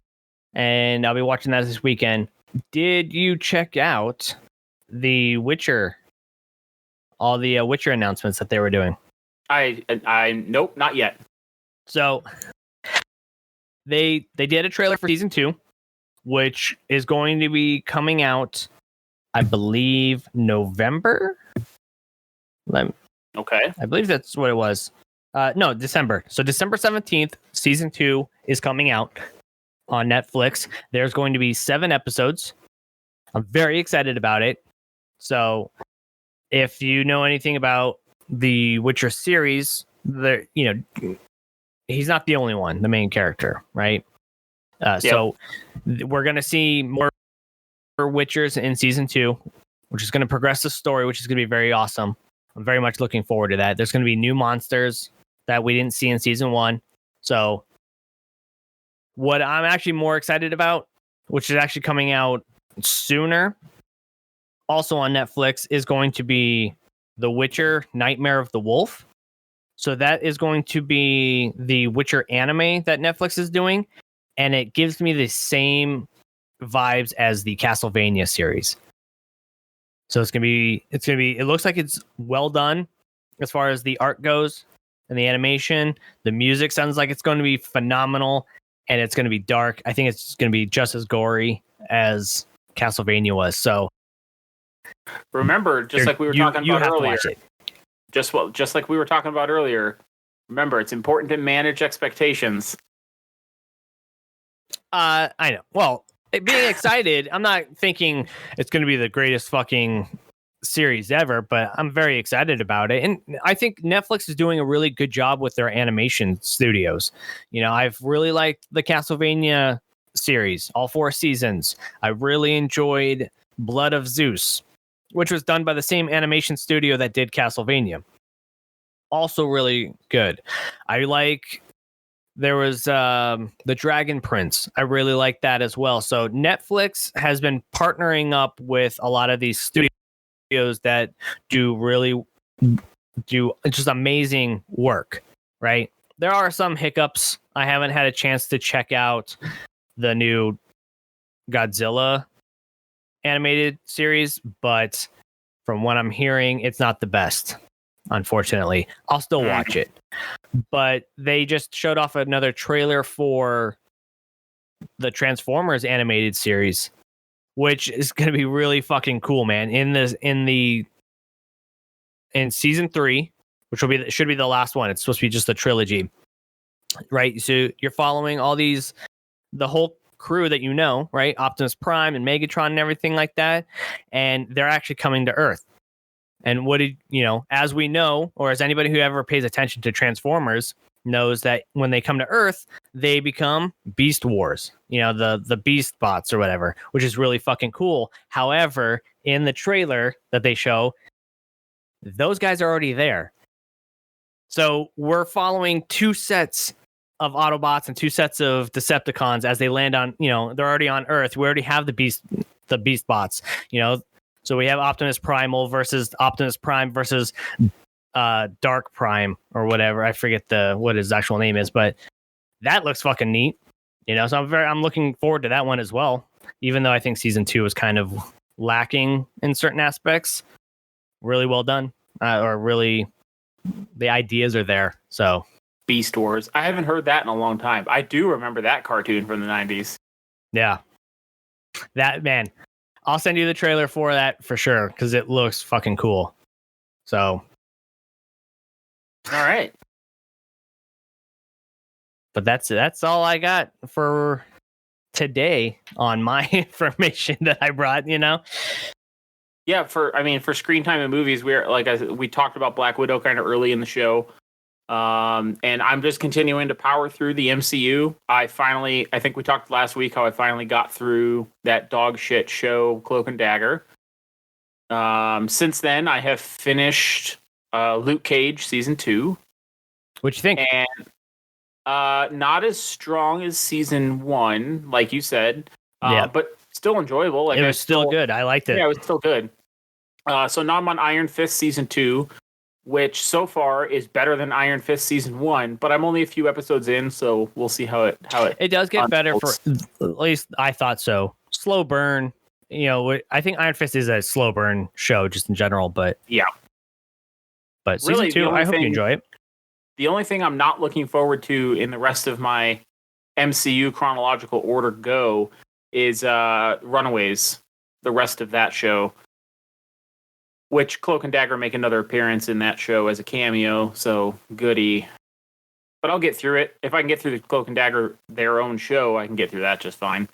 And I'll be watching that this weekend. Did you check out the Witcher? All the Witcher announcements that they were doing? I nope, not yet. So, they did a trailer for season 2, which is going to be coming out, I believe, November. Okay. I believe that's what it was. No, December. So December 17th, season 2 is coming out on Netflix. There's going to be 7 episodes. I'm very excited about it. So if you know anything about the Witcher series, he's not the only one, the main character, right? So we're going to see more Witchers in season 2, which is going to progress the story, which is going to be very awesome. I'm very much looking forward to that. There's going to be new monsters that we didn't see in season 1. So what I'm actually more excited about, which is actually coming out sooner, also on Netflix, is going to be The Witcher: Nightmare of the Wolf. So that is going to be the Witcher anime that Netflix is doing, and it gives me the same vibes as the Castlevania series. So it looks like it's well done as far as the art goes and the animation. The music sounds like it's going to be phenomenal, and it's going to be dark. I think it's going to be just as gory as Castlevania was. So remember, just like we were talking about earlier, just like we were talking about earlier, remember, it's important to manage expectations. I know. Well, being excited, I'm not thinking it's going to be the greatest fucking series ever, but I'm very excited about it. And I think Netflix is doing a really good job with their animation studios. You know, I've really liked the Castlevania series, all 4 seasons. I really enjoyed Blood of Zeus, which was done by the same animation studio that did Castlevania. Also really good. There was the Dragon Prince. I really like that as well. So Netflix has been partnering up with a lot of these studios that do just amazing work, right? there are some hiccups. I haven't had a chance to check out the new Godzilla animated series, but from what I'm hearing, it's not the best, unfortunately. I'll still watch it. But they just showed off another trailer for the Transformers animated series, which is going to be really fucking cool, man. In season 3, which should be the last one. It's supposed to be just a trilogy, right? So you're following the whole crew that you know, right? Optimus Prime and Megatron and everything like that, and they're actually coming to Earth. And as we know, or as anybody who ever pays attention to Transformers knows, that when they come to Earth, they become Beast Wars, the Beast Bots or whatever, which is really fucking cool. However, in the trailer that they show, those guys are already there. So we're following 2 sets of Autobots and 2 sets of Decepticons as they land on, they're already on Earth. We already have the Beast Bots, so we have Optimus Primal versus Optimus Prime versus Dark Prime or whatever. I forget what his actual name is, but that looks fucking neat. So I'm looking forward to that one as well. Even though I think season 2 was kind of lacking in certain aspects, really well done, or really the ideas are there. So Beast Wars. I haven't heard that in a long time. I do remember that cartoon from the 90s. Yeah, that man. I'll send you the trailer for that for sure because it looks fucking cool. So, all right. But that's all I got for today on my information that I brought. Yeah, for screen time and movies, we talked about Black Widow kind of early in the show. And I'm just continuing to power through the MCU. I think we talked last week how I finally got through that dog shit show, Cloak and Dagger. Since then, I have finished Luke Cage season 2. What you think? And not as strong as season 1, like you said. But still enjoyable. Like, it was still good. I liked it. Yeah, it was still good. So now I'm on Iron Fist season 2. Which so far is better than Iron Fist season 1, but I'm only a few episodes in, so we'll see how it does get unfolds. better. At least I thought so. Slow burn, I think Iron Fist is a slow burn show just in general, but yeah. But season really, 2, I hope you enjoy it. The only thing I'm not looking forward to in the rest of my MCU chronological order go is Runaways, the rest of that show. Which Cloak and Dagger make another appearance in that show as a cameo, so goody. But I'll get through it. If I can get through the Cloak and Dagger, their own show, I can get through that just fine.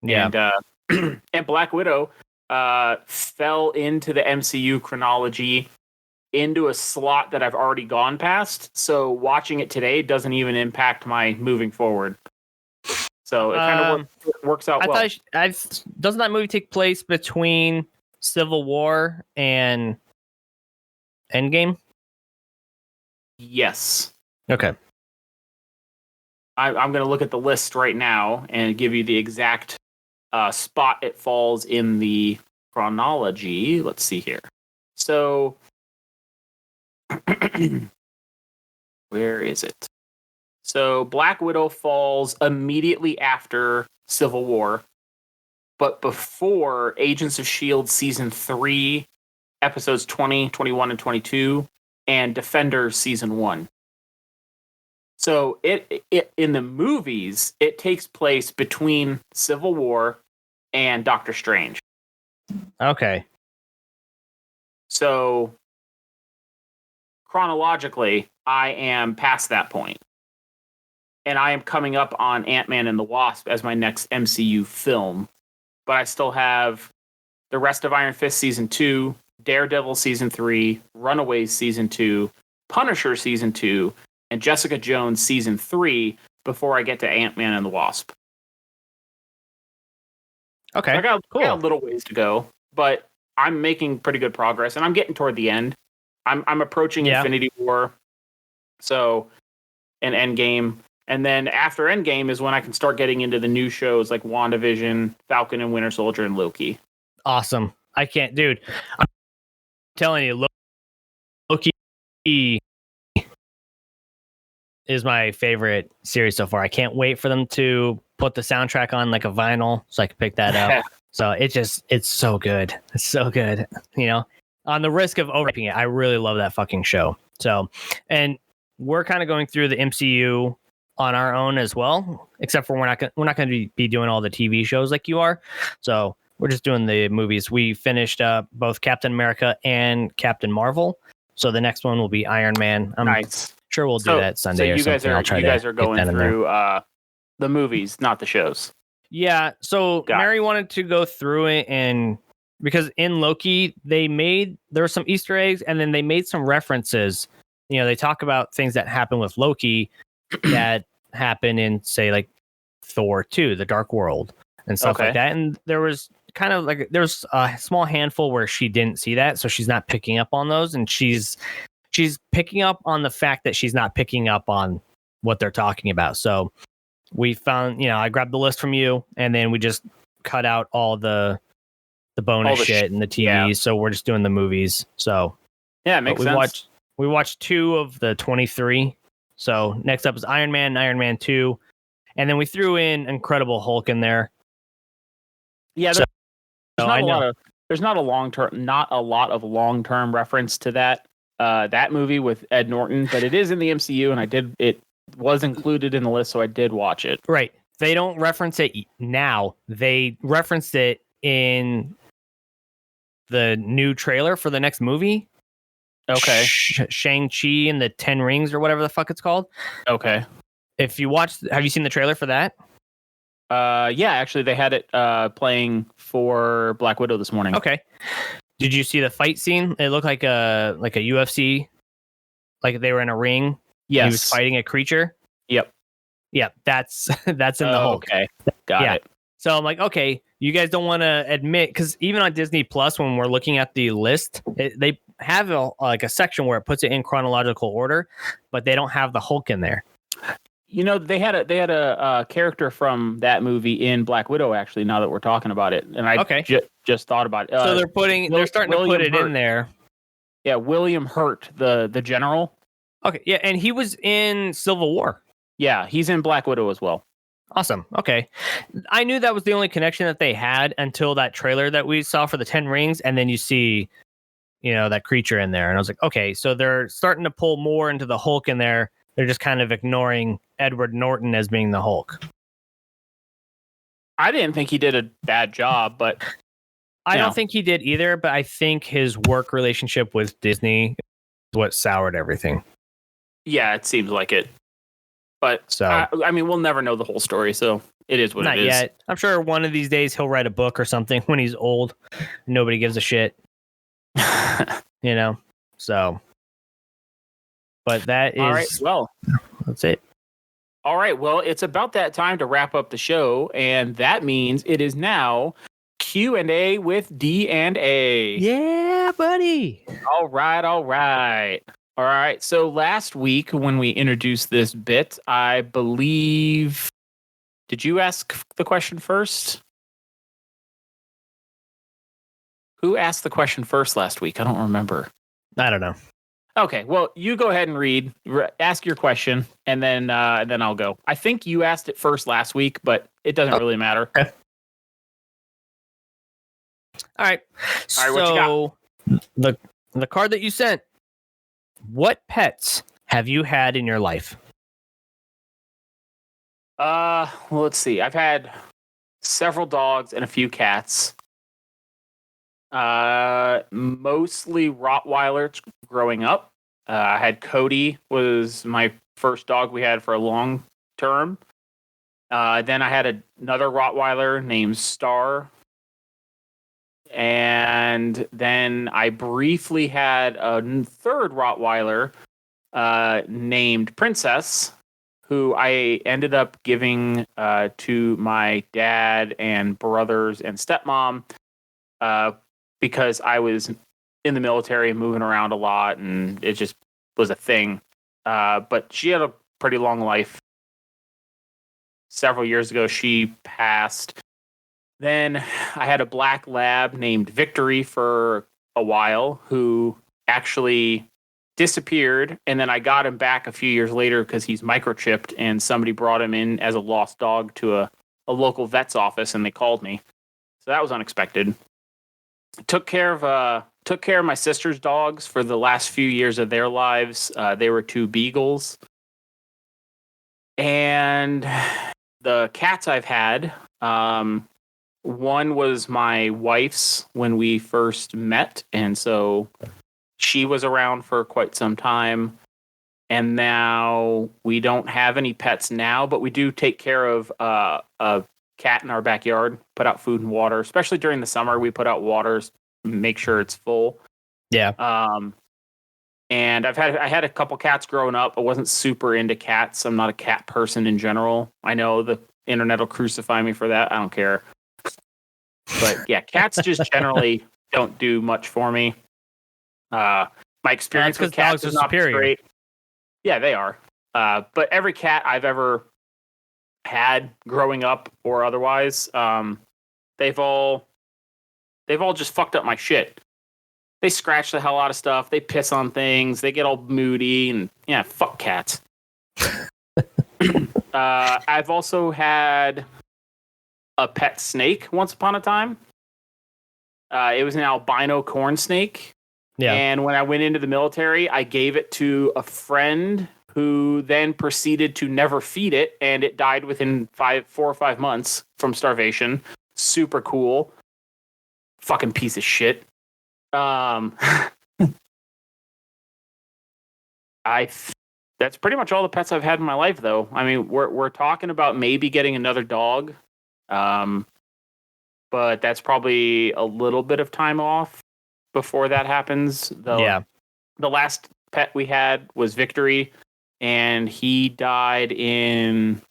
Yeah. And, and Black Widow fell into the MCU chronology into a slot that I've already gone past, so watching it today doesn't even impact my moving forward. So it kind of works out well. Doesn't that movie take place between Civil War and Endgame? Yes. Okay. I'm going to look at the list right now and give you the exact spot it falls in the chronology. Let's see here. So, where is it? So, Black Widow falls immediately after Civil War, but before Agents of S.H.I.E.L.D. Season 3, Episodes 20, 21, and 22, and Defenders Season 1. So it in the movies, it takes place between Civil War and Doctor Strange. Okay. So chronologically, I am past that point. And I am coming up on Ant-Man and the Wasp as my next MCU film. But I still have the rest of Iron Fist Season 2, Daredevil Season 3, Runaways Season 2, Punisher Season 2, and Jessica Jones Season 3 before I get to Ant-Man and the Wasp. Okay, I got a little ways to go, but I'm making pretty good progress, and I'm getting toward the end. I'm approaching Infinity War, so an Endgame. And then after Endgame is when I can start getting into the new shows like WandaVision, Falcon and Winter Soldier, and Loki. Awesome. I can't, dude. I'm telling you, Loki is my favorite series so far. I can't wait for them to put the soundtrack on like a vinyl so I can pick that up. So it's so good. It's so good. You know, on the risk of overhyping it, I really love that fucking show. So, and we're kind of going through the MCU on our own as well, except for we're not going to be doing all the TV shows like you are. So we're just doing the movies. We finished both Captain America and Captain Marvel. So the next one will be Iron Man. I'm Nice. sure we'll do that Sunday or something. You guys are going through the movies, not the shows. Yeah. So Mary wanted to go through it, and because in Loki there were some Easter eggs, and then they made some references. You know, they talk about things that happen with Loki that happen in, say, like Thor 2, The Dark World, and stuff like that. And there was kind of like there's a small handful where she didn't see that, so she's not picking up on those, and she's picking up on the fact that she's not picking up on what they're talking about. So we found, you know, I grabbed the list from you, and then we just cut out all the bonus shit and the TV. Yeah. So we're just doing the movies. So yeah, it makes sense. We watched 2 of the 23. So next up is Iron Man, Iron Man 2, and then we threw in Incredible Hulk in there. Yeah, there's not a lot of long-term reference to that movie with Ed Norton, but it is in the MCU, and it was included in the list, so I did watch it. Right. They don't reference it now. They referenced it in the new trailer for the next movie. Okay. Shang-Chi and the 10 Rings or whatever the fuck it's called. Okay. Have you seen the trailer for that? Yeah, actually they had it playing for Black Widow this morning. Okay. Did you see the fight scene? It looked like a UFC, like they were in a ring. Yes. He was fighting a creature. Yep. Yep. That's in the Hulk. Okay. Got it. So I'm like, okay, you guys don't want to admit, because even on Disney Plus, when we're looking at the list, they have a section where it puts it in chronological order, but they don't have the Hulk in there. You know, they had a character from that movie in Black Widow, actually, now that we're talking about it. And I just thought about it. So they're starting to put it in there. Yeah, William Hurt, the general. Okay, yeah, and he was in Civil War. Yeah, he's in Black Widow as well. Awesome. Okay. I knew that was the only connection that they had until that trailer that we saw for the 10 Rings, and then you see, you know, that creature in there. And I was like, okay, so they're starting to pull more into the Hulk in there. They're just kind of ignoring Edward Norton as being the Hulk. I didn't think he did a bad job, but I don't think he did either, but I think his work relationship with Disney is what soured everything. Yeah, it seems like it. But so I mean, we'll never know the whole story, so it is what it is. Not yet. I'm sure one of these days he'll write a book or something when he's old. Nobody gives a shit. You know? So. But that is. All right, well. That's it. All right, well, it's about that time to wrap up the show, and that means it is now Q&A with D&A. Yeah, buddy. All right. All right, so last week when we introduced this bit, I believe... Did you ask the question first? Who asked the question first last week? I don't remember. I don't know. Okay, well, you go ahead and ask your question, and then I'll go. I think you asked it first last week, but it doesn't really matter. Okay. All right, what you got? The card that you sent, what pets have you had in your life? Well, let's see. I've had several dogs and a few cats. Mostly Rottweilers growing up. I had Cody, was my first dog we had for a long term. Then I had another Rottweiler named Star. And then I briefly had a third Rottweiler named Princess, who I ended up giving to my dad and brothers and stepmom because I was in the military and moving around a lot, and it just was a thing. But she had a pretty long life. Several years ago, she passed. Then I had a black lab named Victory for a while, who actually disappeared, and then I got him back a few years later because he's microchipped, and somebody brought him in as a lost dog to a local vet's office, and they called me. So that was unexpected. Took care of my sister's dogs for the last few years of their lives. They were 2 beagles. And the cats I've had, one was my wife's when we first met, and so she was around for quite some time. And now we don't have any pets now, but we do take care of a cat in our backyard, put out food and water, especially during the summer. We put out waters, make sure it's full. Yeah. And I had a couple cats growing up. I wasn't super into cats. I'm not a cat person in general. I know the internet will crucify me for that. I don't care. But yeah, cats just generally don't do much for me. My experience with cats is not great. Yeah, they are. But every cat I've ever had growing up or otherwise, they've all just fucked up my shit. They scratch the hell out of stuff. They piss on things. They get all moody, and yeah, fuck cats. I've also had a pet snake once upon a time. It was an albino corn snake. Yeah. And when I went into the military, I gave it to a friend who then proceeded to never feed it, and it died within 4 or 5 months from starvation. Super cool. Fucking piece of shit. That's pretty much all the pets I've had in my life, though. I mean, we're talking about maybe getting another dog, but that's probably a little bit of time off before that happens. The last pet we had was Victory, and he died in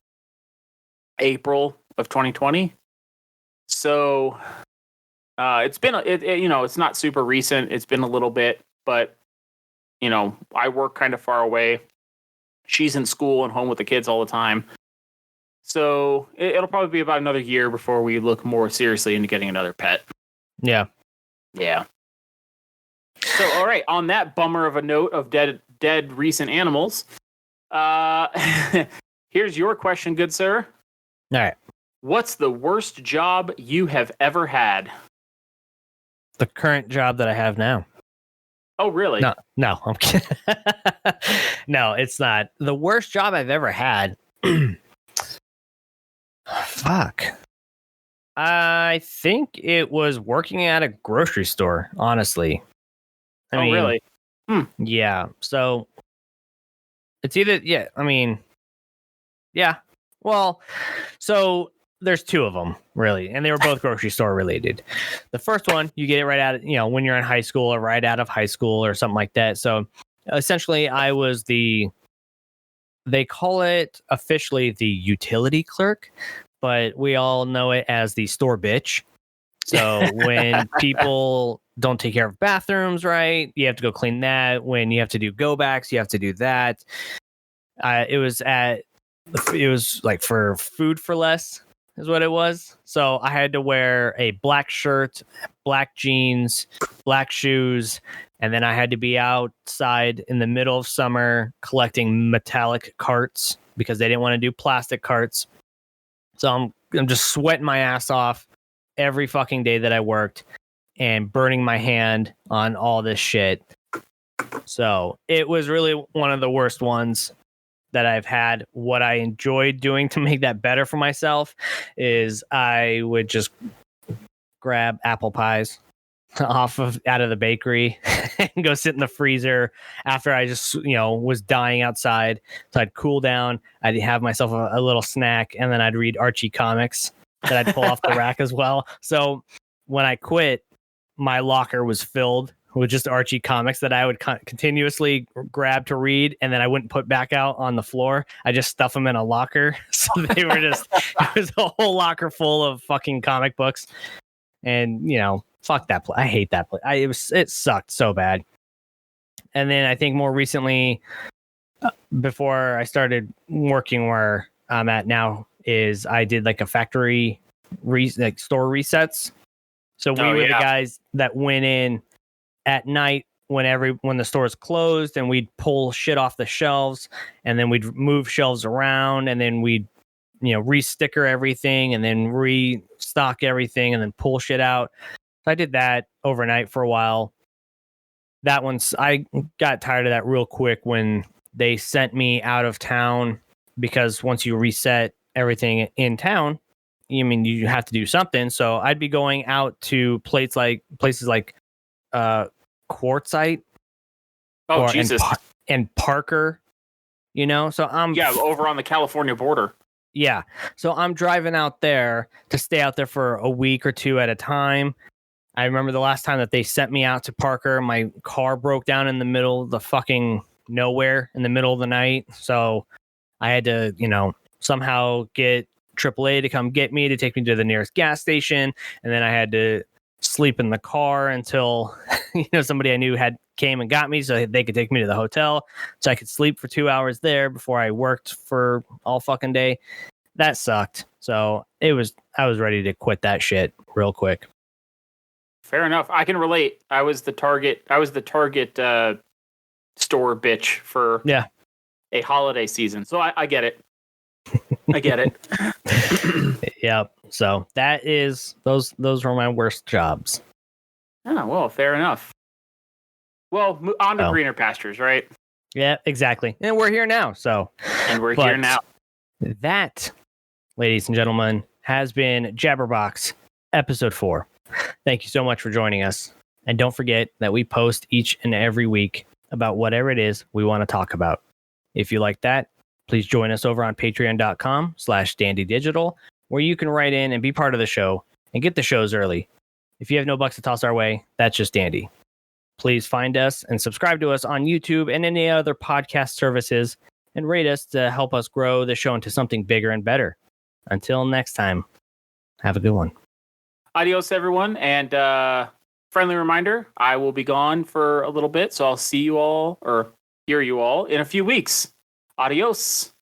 April of 2020. So it's been it's not super recent. It's been a little bit, but I work kind of far away. She's in school and home with the kids all the time. So it'll probably be about another year before we look more seriously into getting another pet. Yeah. Yeah. So, all right. On that bummer of a note of dead recent animals, here's your question, good sir. All right. What's the worst job you have ever had? The current job that I have now. Oh, really? No, I'm kidding. No, it's not. The worst job I've ever had. Fuck. I think it was working at a grocery store, honestly. I mean, really? Yeah. So it's either, yeah. Well, so there's 2 of them, really, and they were both grocery store related. The first one, you get it right out of, when you're in high school or right out of high school or something like that. So essentially, I was they call it officially the utility clerk, but we all know it as the store bitch. So when people don't take care of bathrooms right, you have to go clean that. When you have to do go backs, you have to do that. It was like for food for less is what it was. So I had to wear a black shirt, black jeans, black shoes, and then I had to be outside in the middle of summer collecting metallic carts because they didn't want to do plastic carts. So I'm just sweating my ass off every fucking day that I worked and burning my hand on all this shit. So it was really one of the worst ones that I've had. What I enjoyed doing to make that better for myself is I would just grab apple pies out of the bakery and go sit in the freezer after I just was dying outside. So I'd cool down. I'd have myself a little snack, and then I'd read Archie comics that I'd pull off the rack as well. So when I quit, my locker was filled with just Archie comics that I would continuously grab to read, and then I wouldn't put back out on the floor. I just stuff them in a locker. So they were just, it was a whole locker full of fucking comic books. And, fuck that place. I hate that place. It sucked so bad. And then I think more recently, before I started working where I'm at now, is I did like a factory store resets. So we were the guys that went in at night when the store's closed, and we'd pull shit off the shelves, and then we'd move shelves around, and then we'd re-sticker everything, and then restock everything, and then pull shit out. So I did that overnight for a while. I got tired of that real quick when they sent me out of town, because once you reset everything in town, you have to do something. So I'd be going out to places like Quartzite, Oh, Jesus. and Parker, So over on the California border. Yeah. So I'm driving out there to stay out there for a week or two at a time. I remember the last time that they sent me out to Parker, my car broke down in the middle of the fucking nowhere in the middle of the night. So I had to, somehow get AAA to come get me, to take me to the nearest gas station. And then I had to sleep in the car until, somebody I knew came and got me so they could take me to the hotel. So I could sleep for 2 hours there before I worked for all fucking day. That sucked. So I was ready to quit that shit real quick. Fair enough. I can relate. I was the Target store bitch for a holiday season. So I get it. I get it. Yep. So those were my worst jobs. Oh, well, fair enough. Well, on to greener pastures, right? Yeah, exactly. And we're here now. Here now. That, ladies and gentlemen, has been Jabberbox episode 4. Thank you so much for joining us. And don't forget that we post each and every week about whatever it is we want to talk about. If you like that, please join us over on patreon.com/dandydigital, where you can write in and be part of the show and get the shows early. If you have no bucks to toss our way, that's just dandy. Please find us and subscribe to us on YouTube and any other podcast services, and rate us to help us grow the show into something bigger and better. Until next time, have a good one. Adios, everyone. And friendly reminder, I will be gone for a little bit, so I'll see you all or hear you all in a few weeks. Adios.